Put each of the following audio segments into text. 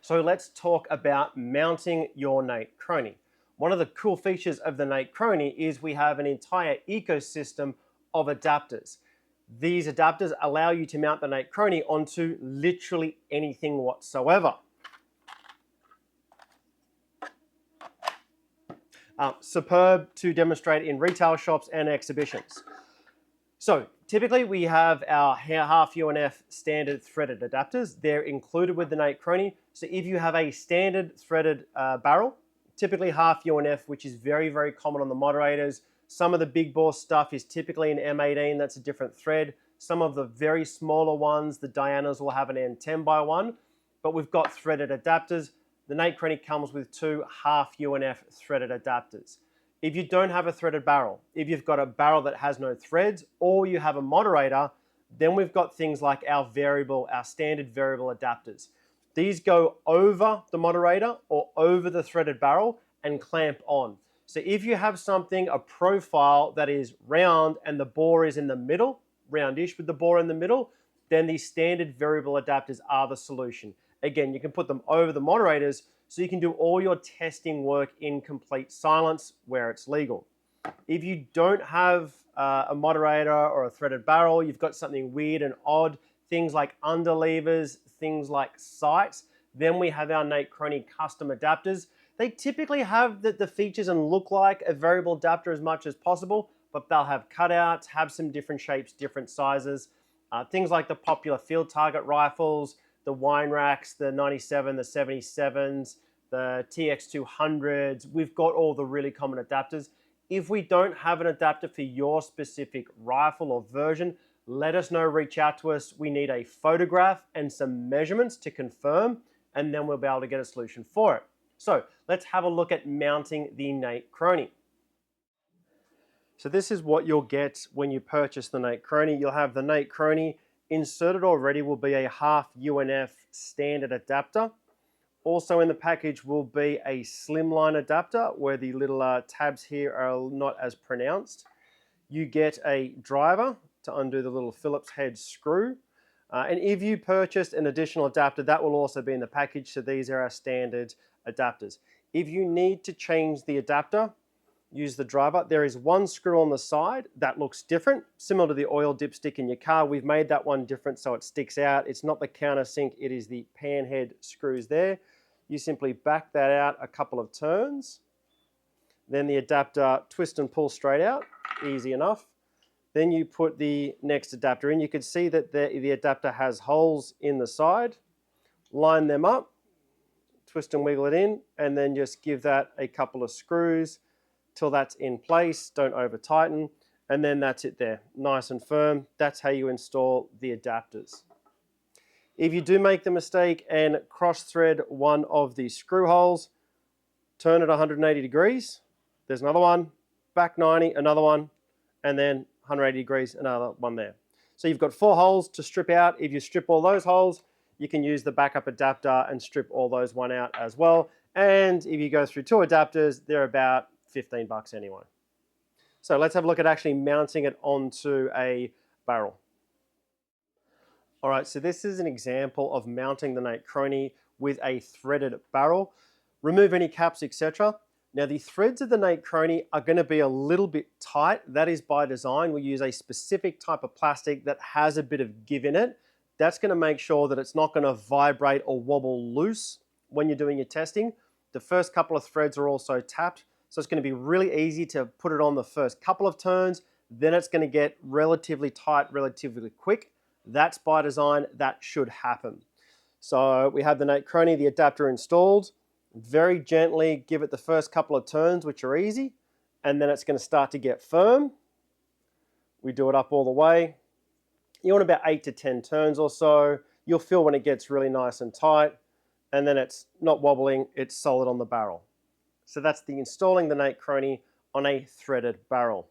So let's talk about mounting your NateChrony. One of the cool features of the NateChrony is we have an entire ecosystem of adapters. These adapters allow you to mount the NateChrony onto literally anything whatsoever. Superb to demonstrate in retail shops and exhibitions. So typically we have our half UNF standard threaded adapters. They're included with the NateChrony. So if you have a standard threaded barrel, typically half UNF, which is very, very common on the moderators. Some of the big bore stuff is typically an M18, that's a different thread. Some of the very smaller ones, the Dianas will have an N10 by 1, but we've got threaded adapters. The NateChrony comes with two half UNF threaded adapters. If you don't have a threaded barrel, if you've got a barrel that has no threads, or you have a moderator, then we've got things like our standard variable adapters. These go over the moderator or over the threaded barrel and clamp on. So if you have something, a profile that is round and the bore is in the middle, roundish with the bore in the middle, then these standard variable adapters are the solution. Again, you can put them over the moderators so you can do all your testing work in complete silence where it's legal. If you don't have a moderator or a threaded barrel, you've got something weird and odd, things like underlevers, things like sights, then we have our NateChrony custom adapters. They typically have the features and look like a variable adapter as much as possible, but they'll have cutouts, have some different shapes, different sizes. Things like the popular field target rifles, the wine racks, the 97, the 77s, the TX200s. We've got all the really common adapters. If we don't have an adapter for your specific rifle or version, let us know, reach out to us. We need a photograph and some measurements to confirm, and then we'll be able to get a solution for it. So let's have a look at mounting the NateChrony. So this is what you'll get when you purchase the NateChrony. You'll have the NateChrony. Inserted already will be a half UNF standard adapter. Also in the package will be a slimline adapter where the little tabs here are not as pronounced. You get a driver to undo the little Phillips head screw. And if you purchased an additional adapter, that will also be in the package. So these are our standard adapters. If you need to change the adapter, use the driver. There is one screw on the side that looks different, similar to the oil dipstick in your car. We've made that one different so it sticks out. It's not the countersink, it is the pan head screws there. You simply back that out a couple of turns. Then the adapter twist and pull straight out, easy enough. Then you put the next adapter in. You can see that the adapter has holes in the side. Line them up, twist and wiggle it in, and then just give that a couple of screws till that's in place. Don't over tighten, and then that's it there, nice and firm. That's how you install the adapters. If you do make the mistake and cross thread one of the screw holes, turn it 180 degrees. There's another one, back 90, another one, and then 180 degrees, another one there. So you've got 4 holes to strip out. If you strip all those holes, you can use the backup adapter and strip all those one out as well. And if you go through 2 adapters, they're about 15 bucks anyway. So let's have a look at actually mounting it onto a barrel. All right, so this is an example of mounting the NateChrony with a threaded barrel. Remove any caps, etc. Now the threads of the NateChrony are going to be a little bit tight. That is by design. We use a specific type of plastic that has a bit of give in it. That's going to make sure that it's not going to vibrate or wobble loose when you're doing your testing. The first couple of threads are also tapped, so it's going to be really easy to put it on the first couple of turns. Then it's going to get relatively tight, relatively quick. That's by design. That should happen. So we have the NateChrony, the adapter installed. Very gently give it the first couple of turns, which are easy, and then it's going to start to get firm. We do it up all the way. You want about 8 to 10 turns or so. You'll feel when it gets really nice and tight, and then it's not wobbling, it's solid on the barrel. So that's the installing the NateChrony on a threaded barrel.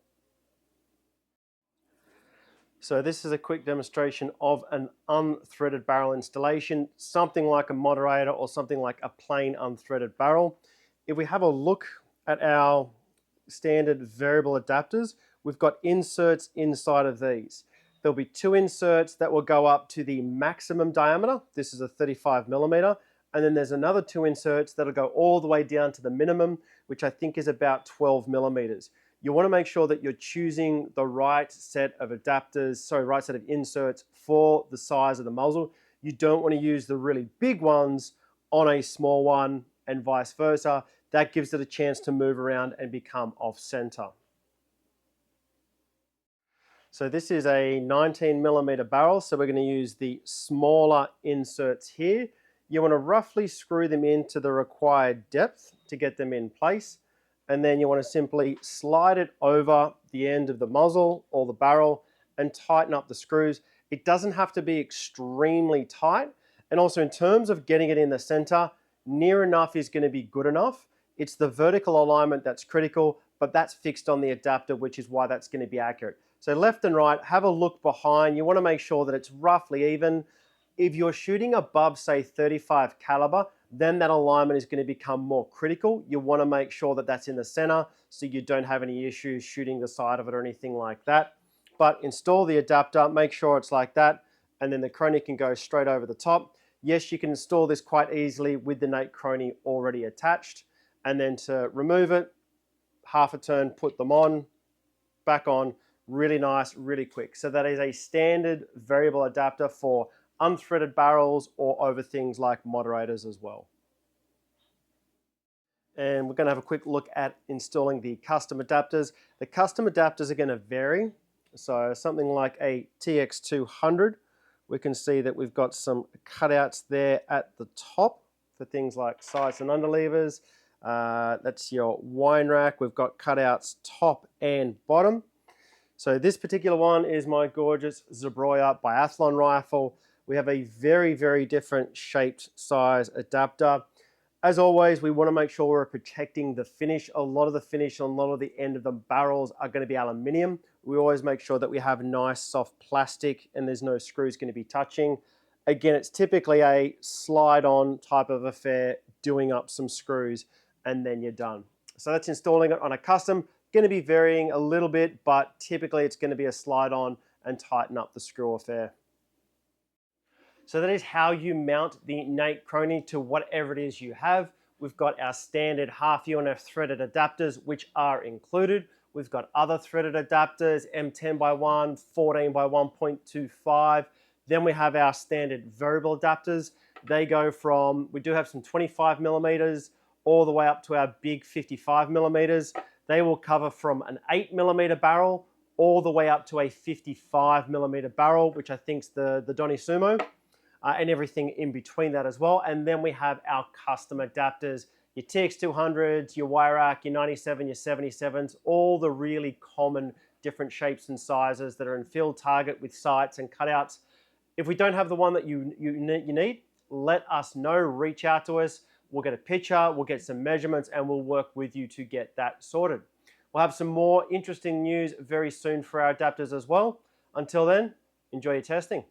So this is a quick demonstration of an unthreaded barrel installation, something like a moderator or something like a plain unthreaded barrel. If we have a look at our standard variable adapters, we've got inserts inside of these. There'll be 2 inserts that will go up to the maximum diameter. This is a 35 millimeter, And then there's another 2 inserts that'll go all the way down to the minimum, which I think is about 12 millimeters. You want to make sure that you're choosing the right set of adapters, right set of inserts for the size of the muzzle. You don't want to use the really big ones on a small one and vice versa. That gives it a chance to move around and become off center. So this is a 19 millimeter barrel, so we're going to use the smaller inserts here. You want to roughly screw them into the required depth to get them in place, and then you want to simply slide it over the end of the muzzle or the barrel and tighten up the screws. It doesn't have to be extremely tight, and also in terms of getting it in the center, near enough is going to be good enough. It's the vertical alignment that's critical, but that's fixed on the adapter, which is why that's going to be accurate. So left and right, have a look behind. You want to make sure that it's roughly even. If you're shooting above, say, 35 caliber, then that alignment is going to become more critical. You want to make sure that that's in the center so you don't have any issues shooting the side of it or anything like that. But install the adapter, make sure it's like that, and then the Chrony can go straight over the top. Yes, you can install this quite easily with the NateChrony already attached. And then to remove it, half a turn, put them on, back on, really nice, really quick. So that is a standard variable adapter for unthreaded barrels or over things like moderators as well. And we're going to have a quick look at installing the custom adapters. The custom adapters are going to vary. So something like a TX200, we can see that we've got some cutouts there at the top for things like sights and underlevers. That's your wine rack. We've got cutouts top and bottom. So this particular one is my gorgeous Zabroya biathlon rifle. We have a very, very different shaped size adapter. As always, we want to make sure we're protecting the finish. A lot of the finish on a lot of the end of the barrels are going to be aluminium. We always make sure that we have nice soft plastic and there's no screws going to be touching. Again, it's typically a slide-on type of affair, doing up some screws, and then you're done. So that's installing it on a custom. Going to be varying a little bit, but typically it's going to be a slide on and tighten up the screw affair. So that is how you mount the NateChrony to whatever it is you have. We've got our standard half UNF threaded adapters, which are included. We've got other threaded adapters, M10x1, 14x1.25. Then we have our standard variable adapters. They go from, we do have some 25 millimeters all the way up to our big 55 millimeters. They will cover from an 8 millimeter barrel all the way up to a 55 millimeter barrel, which I think is the Donny Sumo, and everything in between that as well. And then we have our custom adapters, your TX200s, your Wirac, your 97, your 77s, all the really common different shapes and sizes that are in field target with sights and cutouts. If we don't have the one that you need, let us know, reach out to us. We'll get a picture, we'll get some measurements, and we'll work with you to get that sorted. We'll have some more interesting news very soon for our adapters as well. Until then, enjoy your testing.